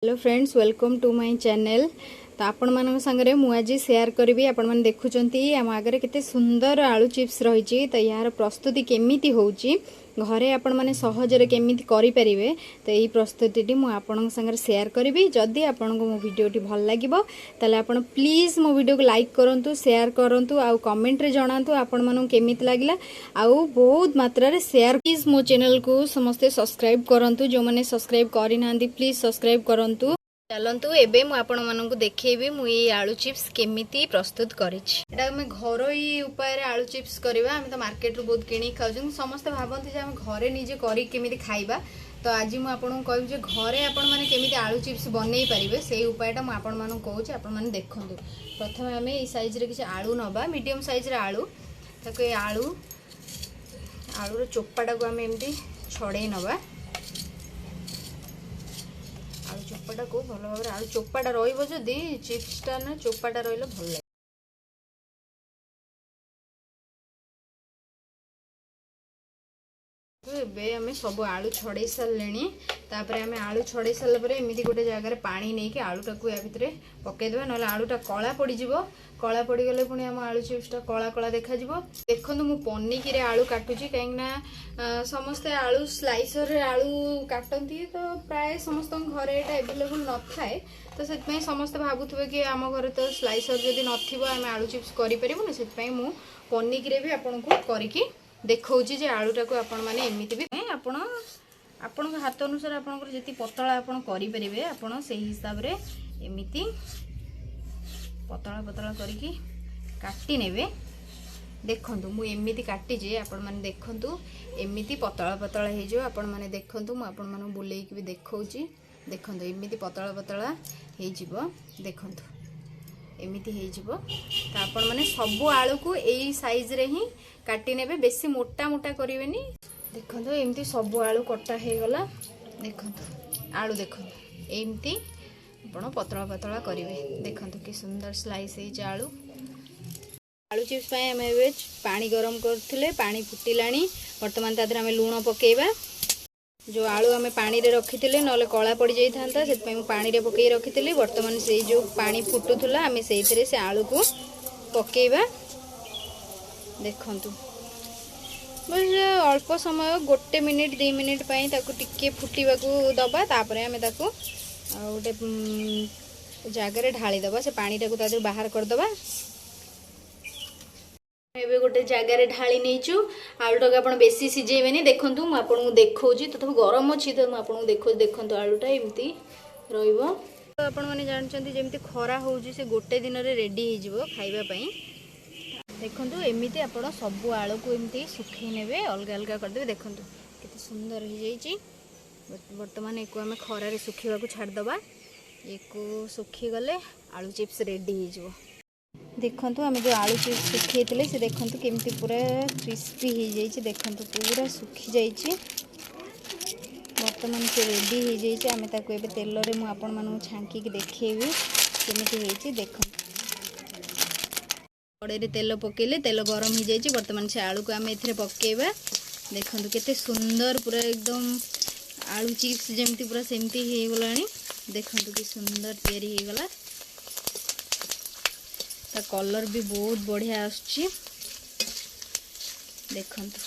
Hello friends, welcome to my channel. तो आपण मान संगे मु आज शेयर करी आपण मैंने देखुंती आम आगे केते सुंदर आलू चिप्स रही। तो यार प्रस्तुति केमिति होउची घरे आपण माने सहजरे केमिति करि परिबे। तो यही प्रस्तुति मु आपण संगे शेयर करी। जदि आपण को मो वीडियोटी भल लागिबो ताले आपण प्लीज मो वीडियो को लाइक करंतु, शेयर करंतु आ कमेंट रे जणांतु आपण मानु केमिति लागिला। आउ बहुत मात्रा रे शेयर प्लीज मो चैनल को समस्ते सब्सक्राइब करंतु। जो माने सब्सक्राइब करि नांदी प्लीज सब्सक्राइब करंतु। चलतु एबे मु आपण मानकु देखेबी मु ये आलू चिप्स केमिति प्रस्तुत करिछि। एटा हम घरोई उपाय रे आलू चिप्स करबा। हम तो मार्केट रो बहुत किनी खाउछन, समस्त भाबंती जे हम घरे निजे करी केमिति खाइबा। तो आज मु आपण कहबी जे घरे आपण माने केमिति आलू चिप्स बनै परिबे सेही उपायटा मु आपण मानकु कहूछि। आपण माने देखंतु। प्रथमे हम ए साइज रे किछ आलू नबा, मीडियम साइज रे आलू। ताको ए आलू रो चोपाटा को हम एमती छड़े नबा। आलू चोपाटा को भल भाव आलू चोपाटा रही जदि चिप्सटा ना चोपाटा रही भल लगे। एबे आमे सब आलू छड़े सारे तापर आमे आलू छड़े सारा पर एमती गोटे जगार पानी नहीं कि आलूटा को या भितर पकईदे ना आलूटा कला पड़ज। कला पड़गले पुणी आम आलू चिप्सटा कला कला देखा। देखो मु पनिकी आलू काटुची कहीं समस्ते आलू स्लाइसर आलू काटती। तो प्राय समस्त घरे यहाँ एवेलेबल न थाए। तो से समस्ते भावुवे कि आम घर तो स्लाइसर जदि नम आलू चिप्स करूँ से पनिकी भी आपन को करके देखौची जे आलूटा को आपण माने एमिति भी आपण हाथ अनुसार आपनकर जति पतला आपण करि परिबे आपण सेही हिसाब रे एमिति पतला पतला करके काटी नेबे। देखंतु मु एमिति काटी जे आपण माने देखंतु एमिति पतला पतला हे जो आपण माने देखंतु मु आपण माने बुलेई के भी देखौची। देखंतु एमिति पतला पतला हे जिवो। देखंतु एमिति हे जिवो। तो आपण माने सब आलू को एई साइज रे ही काटी नेबे, बेसी मोटा मोटा करिवेनी। देखंतु एमिति सब आलू कटा हे गला। देखंतु आलू देखंतु एमिति आपण पतला पतला करिवे। देखंतु कि सुंदर स्लाइस हे जे आलू। आलू चिप्स पय हम एबे पानी गरम करथिले, पानी फुटिलानी। वर्तमान तादर हम लूण पकेइबा। जो आलू आम पानी रे रखी ना कला पड़ जाता से पानी रे पकई रखी। बर्तमान से जो पानी फुटुला आम से आलू को पकेइबा। देखंतु बस अल्प समय गोटे मिनिट 2 मिनिट पई ताको टिके फुटिबा को दबा। तापरे आम ताको गोटे जगह ढाली दबा। से पानी टाको तादर बाहर कर दबा। एबे गोटे जगार ढाली नहींचु। आलूटा को आप बेसी सिझेबेनी। देखंतु मु आपन देखौची तो गरम अच्छी तो मुझे देखो। देखंतु आलूटा एमती रहिबो। तो आपण माने जानचंती जेमती खरा होउची से गोटे दिन रे रेडी हे जिवो खाइबा पई। देखंतु एमिति आपण सब आलू को एमती सुखै नेबे, अलग अलग कर देबे। देखंतु केते सुंदर हे जाईची। वर्तमान एको हमें खरा रे सुखीबा को छाड़ दबा। एको सुखी गले आलू चिप्स रेडी हे जिवो। देखंतु आम जो आलू चिप्स सुखी से देखंतु केमती पूरा क्रिस्पी हो जाइए। देखंतु पूरा सुखी जाइए। वर्तमान से रेडी हो जाइए। आम ताको एबे तेल रे मु आपण मानू छांकी के देखेबी केमिति होइछि। देखंतु कड़े रे तेल पकेले, तेल गरम हो जाइए। वर्तमान से आलू को आम एथरे पकेबा। देखंतु केते सुंदर पूरा एकदम आलू चिप्स जेमती पूरा सेमती हो गलानी। देखंतु कि सुंदर तैयारी हो गला। ता कलर भी बहुत बढ़िया आछी। देखंतु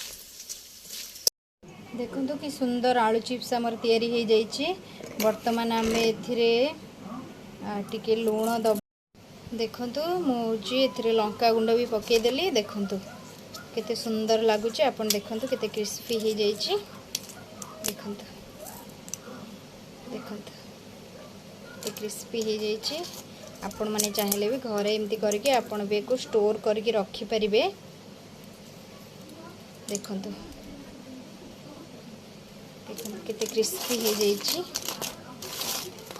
देखंतु कि सुंदर आलू चिप्स हमर तैयारी हो जाइए। वर्तमान आम एथिरे टिके लूण दब। देखंतु मुझे एथिरे लंका गुंड भी पकई देली। देखंतु केते सुंदर लागुचे। आपण देखंतु केते क्रिस्पी हो जाइए। देखंतु देखंतु केते क्रिस्पी हो जाइए। आपण माने चाहिले भी घरे एमती करके आपण भी को स्टोर करके रखी परिबे। देखंतु देखंतु केते क्रिस्पी हो जाइए।